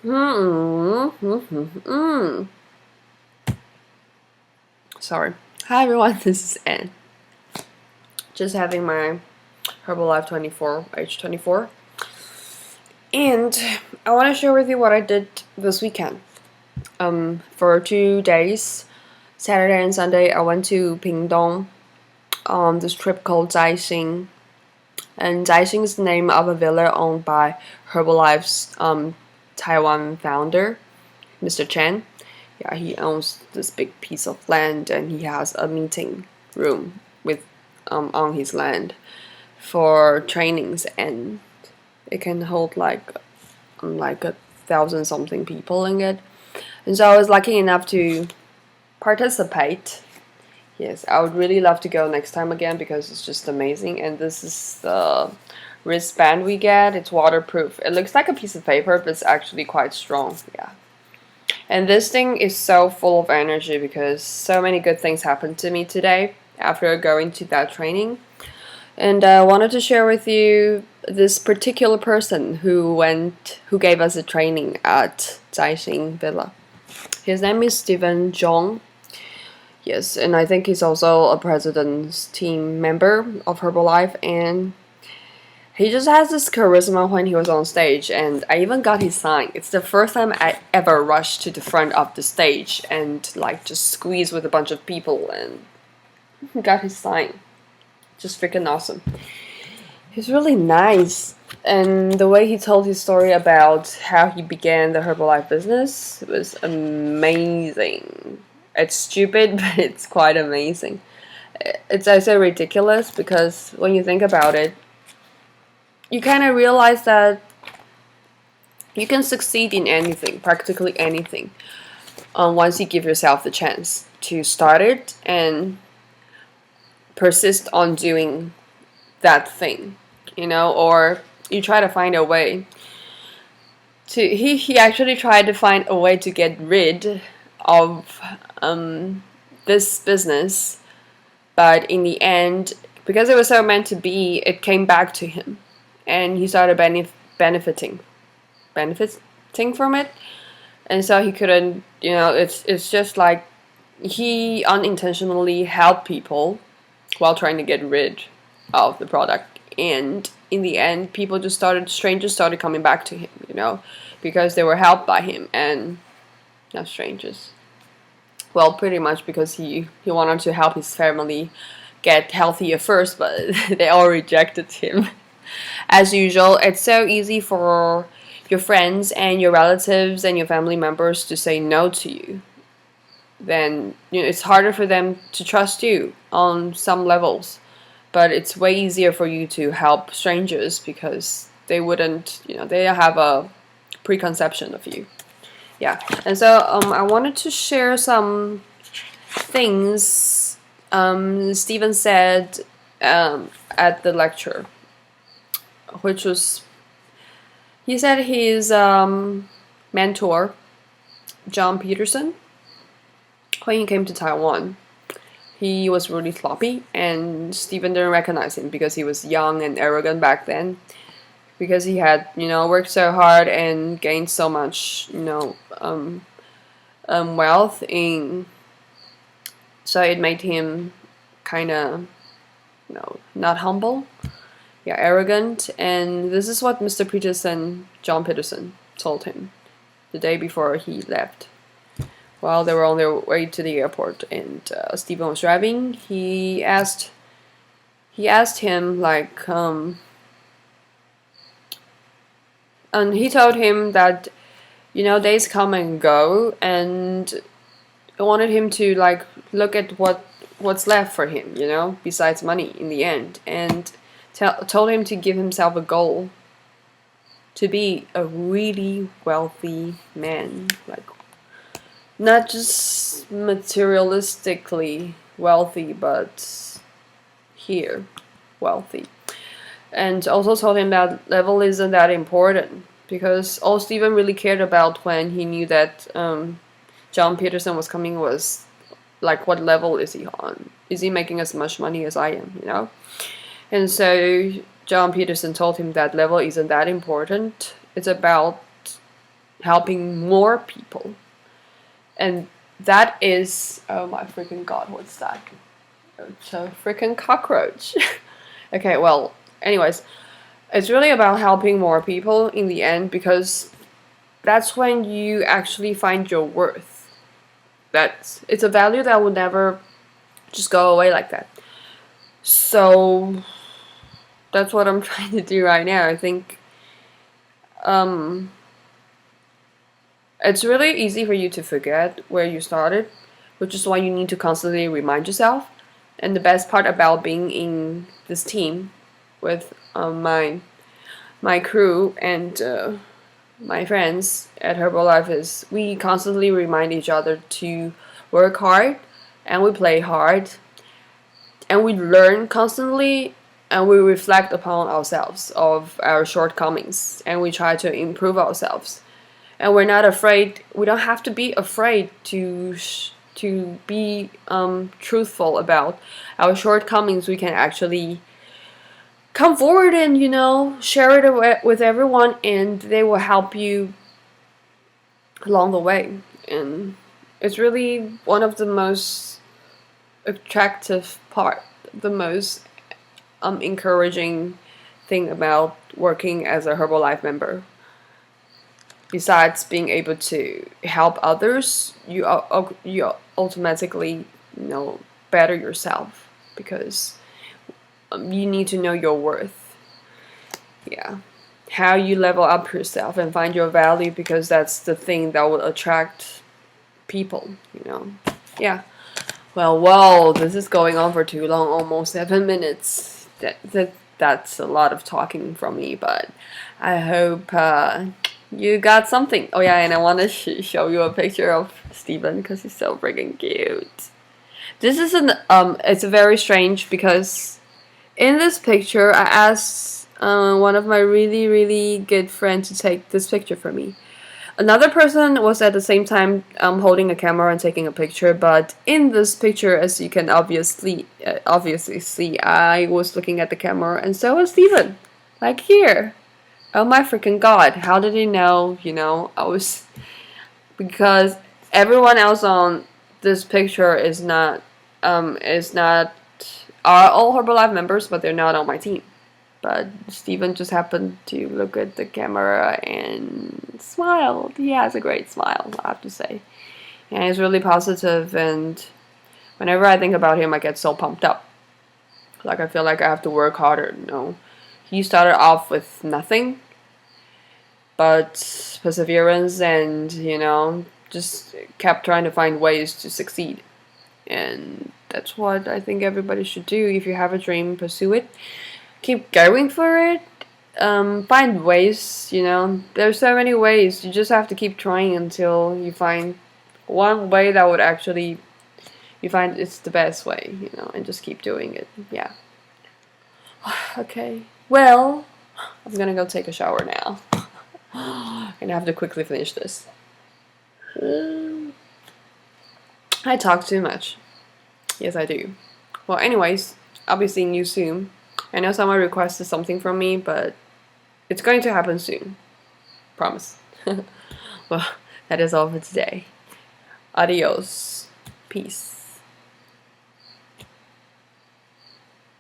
Sorry. Hi everyone, this is Anne. Just having my Herbalife 24, H24. And I want to share with you what I did this weekend. For 2 days, Saturday and Sunday, I went to Pingtung on this trip called摘星. And Daixing is the name of a villa owned by Herbalife's Taiwan founder, Mr. Chen. Yeah, he owns this big piece of land and he has a meeting room with on his land for trainings, and it can hold like 1,000 something people in it. And so I was lucky enough to participate. Yes, I would really love to go next time again because it's just amazing. And this is the wristband we get. It's waterproof. It looks like a piece of paper, but it's actually quite strong. Yeah. And this thing is so full of energy because so many good things happened to me today after going to that training. And I wanted to share with you this particular person who gave us a training at Daixing Villa. His name is John. Yes, and I think he's also a president's team member of Herbalife, and he just has this charisma when he was on stage, and I even got his sign. It's the first time I ever rushed to the front of the stage and just squeezed with a bunch of people and got his sign. Just freaking awesome. He's really nice, and the way he told his story about how he began the Herbalife business was amazing. It's stupid, but it's quite amazing. It's also ridiculous because when you think about it, you kind of realize that you can succeed in anything, practically anything, once you give yourself the chance to start it and persist on doing that thing, or you try to find a way to. He actually tried to find a way to get rid of this business, but in the end, because it was so meant to be, it came back to him, and he started benefiting from it, and so he couldn't. It's just like he unintentionally helped people while trying to get rid of the product, and in the end, strangers started coming back to him, because they were helped by him, and not strangers. Well, pretty much because he wanted to help his family get healthier first, but they all rejected him. As usual, it's so easy for your friends and your relatives and your family members to say no to you. Then it's harder for them to trust you on some levels, but it's way easier for you to help strangers because they wouldn't, they have a preconception of you. Yeah, and so I wanted to share some things Stephen said at the lecture, which was, he said his mentor, John Petereson, when he came to Taiwan, he was really sloppy, and Stephen didn't recognize him because he was young and arrogant back then. Because he had, worked so hard and gained so much, wealth, so it made him kind of, not humble, arrogant. And this is what Mr. Peterson, John Peterson, told him the day before he left. While they were on their way to the airport, and Stephen was driving, he asked him and he told him that, days come and go, and I wanted him to look at what's left for him, besides money in the end, and told him to give himself a goal to be a really wealthy man, not just materialistically wealthy, but here wealthy. And also told him that level isn't that important, because all Stephen really cared about when he knew that John Peterson was coming was what level is he on? Is he making as much money as I am, And so John Peterson told him that level isn't that important. It's about helping more people. And that is, oh my freaking god, what's that? It's a freaking cockroach. Okay, well, anyways, it's really about helping more people in the end, because that's when you actually find your worth. It's a value that will never just go away like that. So that's what I'm trying to do right now. I think it's really easy for you to forget where you started, which is why you need to constantly remind yourself. And the best part about being in this team with my crew and my friends at Herbalife is we constantly remind each other to work hard, and we play hard, and we learn constantly, and we reflect upon ourselves of our shortcomings, and we try to improve ourselves. And we're not afraid. We don't have to be afraid to be truthful about our shortcomings. We can actually come forward and, you know, share it with everyone, and they will help you along the way. And it's really one of the most attractive part, the most encouraging thing about working as a Herbalife member. Besides being able to help others, you automatically, you know, better yourself, because you need to know your worth. Yeah, how you level up yourself and find your value, because that's the thing that will attract people, you know. Yeah. Well, whoa, this is going on for too long, almost 7 minutes. That's a lot of talking from me, but I hope you got something. Oh yeah, and I want to show you a picture of Steven, because he's so freaking cute. This is it's very strange, because in this picture I asked one of my really, really good friends to take this picture for me. Another person was at the same time holding a camera and taking a picture, but in this picture, as you can obviously see, I was looking at the camera, and so was Steven. Like here. Oh my freaking god, how did he know, you know, because everyone else on this picture is not, are all Herbalife members, but they're not on my team. But Steven just happened to look at the camera and smiled. He has a great smile, I have to say. And he's really positive, and whenever I think about him, I get so pumped up. Like, I feel like I have to work harder, you know. He started off with nothing but perseverance, and, you know, just kept trying to find ways to succeed. And that's what I think everybody should do. If you have a dream, pursue it. Keep going for it. Find ways, you know. There's so many ways. You just have to keep trying until you find one way that would actually, you find it's the best way, you know, and just keep doing it. Yeah. Okay. Well, I'm gonna go take a shower now. And I have to quickly finish this. I talk too much. Yes, I do. Well, anyways, I'll be seeing you soon. I know someone requested something from me, but it's going to happen soon. Promise. Well, that is all for today. Adios. Peace.